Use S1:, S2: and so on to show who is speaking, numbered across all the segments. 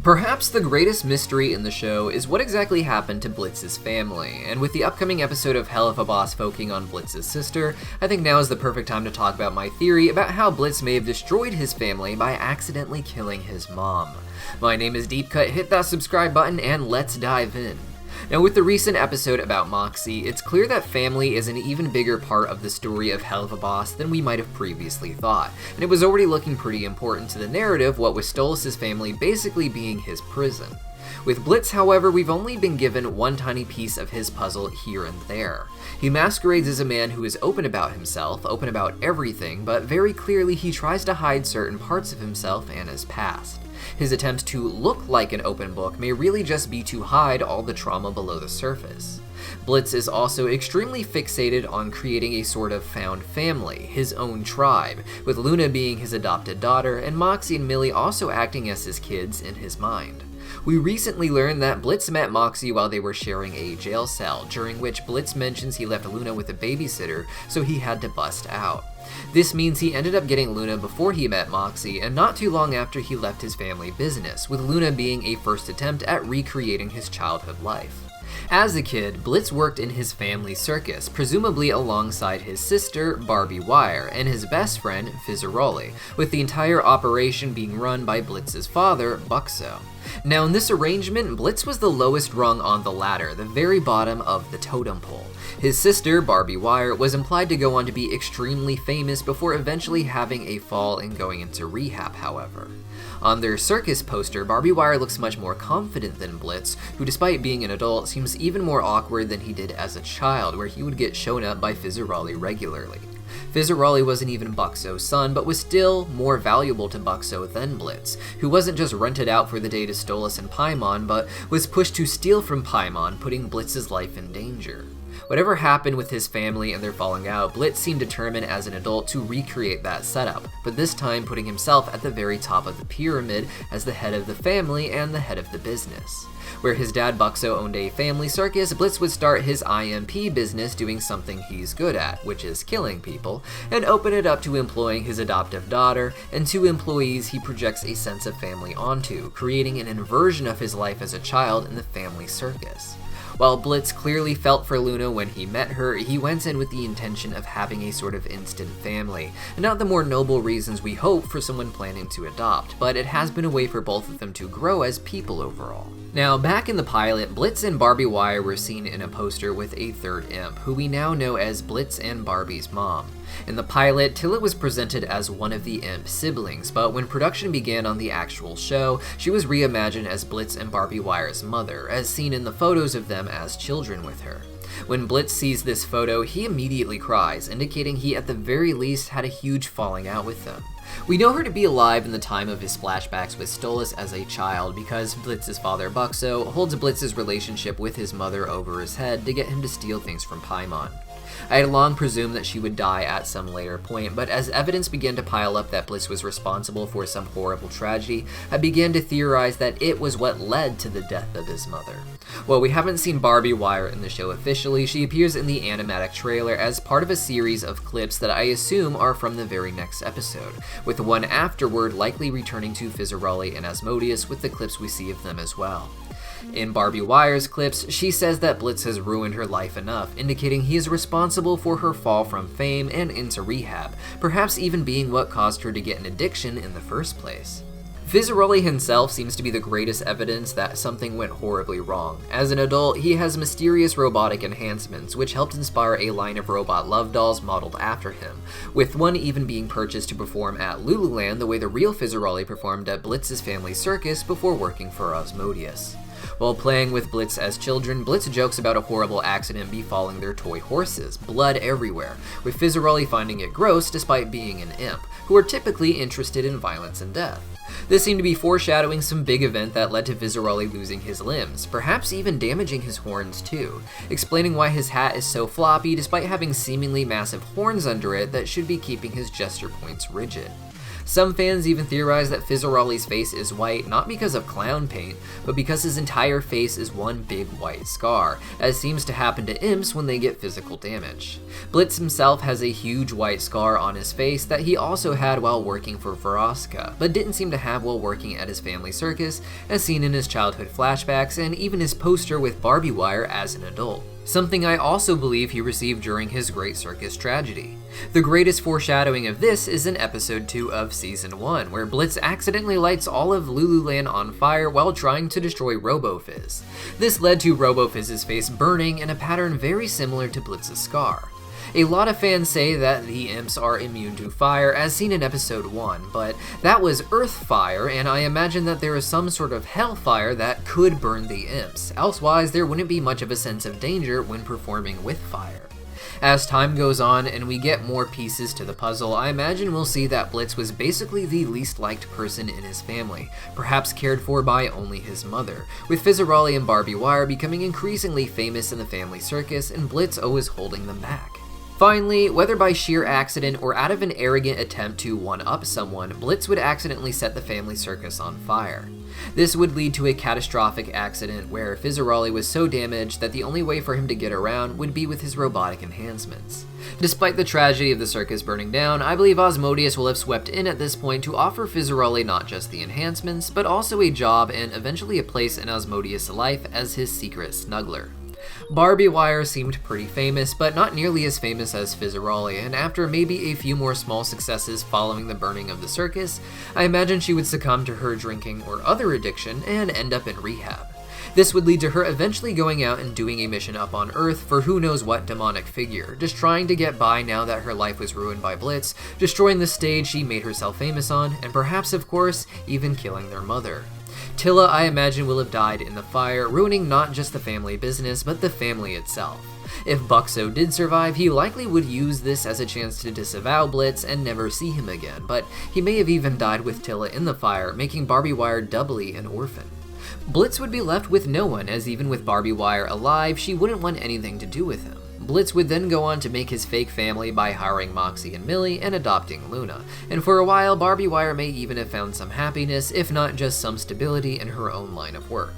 S1: Perhaps the greatest mystery in the show is what exactly happened to Blitz's family, and with the upcoming episode of Helluva focusing on Blitz's sister, I think now is the perfect time to talk about my theory about how Blitz may have destroyed his family by accidentally killing his mom. My name is Deepcut, hit that subscribe button and let's dive in. Now, with the recent episode about Moxie, it's clear that family is an even bigger part of the story of Helluva than we might have previously thought, and it was already looking pretty important to the narrative, what with Stolas' family basically being his prison. With Blitz, however, we've only been given one tiny piece of his puzzle here and there. He masquerades as a man who is open about himself, open about everything, but very clearly he tries to hide certain parts of himself and his past. His attempts to look like an open book may really just be to hide all the trauma below the surface. Blitz is also extremely fixated on creating a sort of found family, his own tribe, with Luna being his adopted daughter and Moxie and Millie also acting as his kids in his mind. We recently learned that Blitz met Moxie while they were sharing a jail cell, during which Blitz mentions he left Luna with a babysitter, so he had to bust out. This means he ended up getting Luna before he met Moxie, and not too long after he left his family business, with Luna being a first attempt at recreating his childhood life. As a kid, Blitz worked in his family circus, presumably alongside his sister, Barbie Wire, and his best friend, Fizzaroli, with the entire operation being run by Blitz's father, Buxo. Now, in this arrangement, Blitz was the lowest rung on the ladder, the very bottom of the totem pole. His sister, Barbie Wire, was implied to go on to be extremely famous before eventually having a fall and going into rehab, however. On their circus poster, Barbie Wire looks much more confident than Blitz, who despite being an adult seems even more awkward than he did as a child, where he would get shown up by Fizzaroli regularly. Fizzaroli wasn't even Buxo's son, but was still more valuable to Buxo than Blitz, who wasn't just rented out for the day to Stolas and Paimon, but was pushed to steal from Paimon, putting Blitz's life in danger. Whatever happened with his family and their falling out, Blitz seemed determined as an adult to recreate that setup, but this time putting himself at the very top of the pyramid as the head of the family and the head of the business. Where his dad Buxo owned a family circus, Blitz would start his IMP business doing something he's good at, which is killing people, and open it up to employing his adoptive daughter and two employees he projects a sense of family onto, creating an inversion of his life as a child in the family circus. While Blitz clearly felt for Luna when he met her, he went in with the intention of having a sort of instant family, and not the more noble reasons we hope for someone planning to adopt, but it has been a way for both of them to grow as people overall. Now, back in the pilot, Blitz and Barbie Wire were seen in a poster with a third imp, who we now know as Blitz and Barbie's mom. In the pilot, Tillit was presented as one of the imp siblings, but when production began on the actual show, she was reimagined as Blitz and Barbie Wire's mother, as seen in the photos of them as children with her. When Blitz sees this photo, he immediately cries, indicating he at the very least had a huge falling out with them. We know her to be alive in the time of his flashbacks with Stolas as a child because Blitz's father Buxo holds Blitz's relationship with his mother over his head to get him to steal things from Paimon. I had long presumed that she would die at some later point, but as evidence began to pile up that Blitz was responsible for some horrible tragedy, I began to theorize that it was what led to the death of his mother. While we haven't seen Barbie Wire in the show officially, she appears in the animatic trailer as part of a series of clips that I assume are from the very next episode, with the one afterward likely returning to Fizzaroli and Asmodeus with the clips we see of them as well. In Barbie Wire's clips, she says that Blitz has ruined her life enough, indicating he is responsible for her fall from fame and into rehab, perhaps even being what caused her to get an addiction in the first place. Fizzaroli himself seems to be the greatest evidence that something went horribly wrong. As an adult, he has mysterious robotic enhancements, which helped inspire a line of robot love dolls modeled after him, with one even being purchased to perform at Lululand the way the real Fizzaroli performed at Blitz's family circus before working for Asmodeus. While playing with Blitz as children, Blitz jokes about a horrible accident befalling their toy horses, blood everywhere, with Fizzaroli finding it gross despite being an imp, who are typically interested in violence and death. This seemed to be foreshadowing some big event that led to Fizzaroli losing his limbs, perhaps even damaging his horns too, explaining why his hat is so floppy despite having seemingly massive horns under it that should be keeping his gesture points rigid. Some fans even theorize that Fizzarolli's face is white not because of clown paint, but because his entire face is one big white scar, as seems to happen to imps when they get physical damage. Blitz himself has a huge white scar on his face that he also had while working for Veroska, but didn't seem to have while working at his family circus, as seen in his childhood flashbacks and even his poster with Barbie wire as an adult. Something I also believe he received during his Great Circus tragedy. The greatest foreshadowing of this is in episode 2 of season 1, where Blitz accidentally lights all of Lululand on fire while trying to destroy RoboFizz. This led to RoboFizz's face burning in a pattern very similar to Blitz's scar. A lot of fans say that the imps are immune to fire, as seen in episode 1, but that was earth fire, and I imagine that there is some sort of hellfire that could burn the imps, elsewise there wouldn't be much of a sense of danger when performing with fire. As time goes on and we get more pieces to the puzzle, I imagine we'll see that Blitz was basically the least liked person in his family, perhaps cared for by only his mother, with Fizzarolli and Barbie Wire becoming increasingly famous in the family circus and Blitz always holding them back. Finally, whether by sheer accident or out of an arrogant attempt to one-up someone, Blitz would accidentally set the family circus on fire. This would lead to a catastrophic accident where Fizzarolli was so damaged that the only way for him to get around would be with his robotic enhancements. Despite the tragedy of the circus burning down, I believe Asmodeus will have swept in at this point to offer Fizzarolli not just the enhancements, but also a job and eventually a place in Asmodeus' life as his secret snuggler. Barbie Wire seemed pretty famous, but not nearly as famous as Fizzarolli, and after maybe a few more small successes following the burning of the circus, I imagine she would succumb to her drinking or other addiction and end up in rehab. This would lead to her eventually going out and doing a mission up on Earth for who knows what demonic figure, just trying to get by now that her life was ruined by Blitz, destroying the stage she made herself famous on, and perhaps, of course, even killing their mother. Tilla, I imagine, will have died in the fire, ruining not just the family business, but the family itself. If Buxo did survive, he likely would use this as a chance to disavow Blitz and never see him again, but he may have even died with Tilla in the fire, making Barbie Wire doubly an orphan. Blitz would be left with no one, as even with Barbie Wire alive, she wouldn't want anything to do with him. Blitz would then go on to make his fake family by hiring Moxie and Millie and adopting Luna, and for a while Barbie Wire may even have found some happiness, if not just some stability in her own line of work.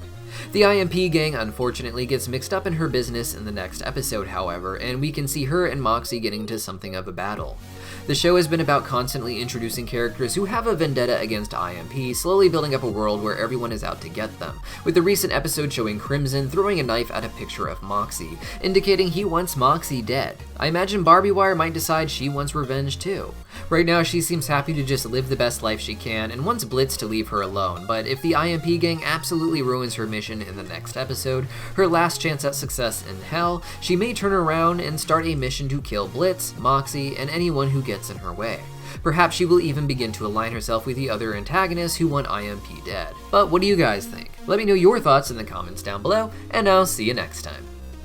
S1: The IMP gang unfortunately gets mixed up in her business in the next episode, however, and we can see her and Moxie getting into something of a battle. The show has been about constantly introducing characters who have a vendetta against IMP, slowly building up a world where everyone is out to get them, with the recent episode showing Crimson throwing a knife at a picture of Moxie, indicating he wants Moxie dead. I imagine Barbie Wire might decide she wants revenge too. Right now she seems happy to just live the best life she can and wants Blitz to leave her alone, but if the IMP gang absolutely ruins her mission in the next episode, her last chance at success in hell, she may turn around and start a mission to kill Blitz, Moxie, and anyone who gets in her way. Perhaps she will even begin to align herself with the other antagonists who want IMP dead. But what do you guys think? Let me know your thoughts in the comments down below, and I'll see you next time.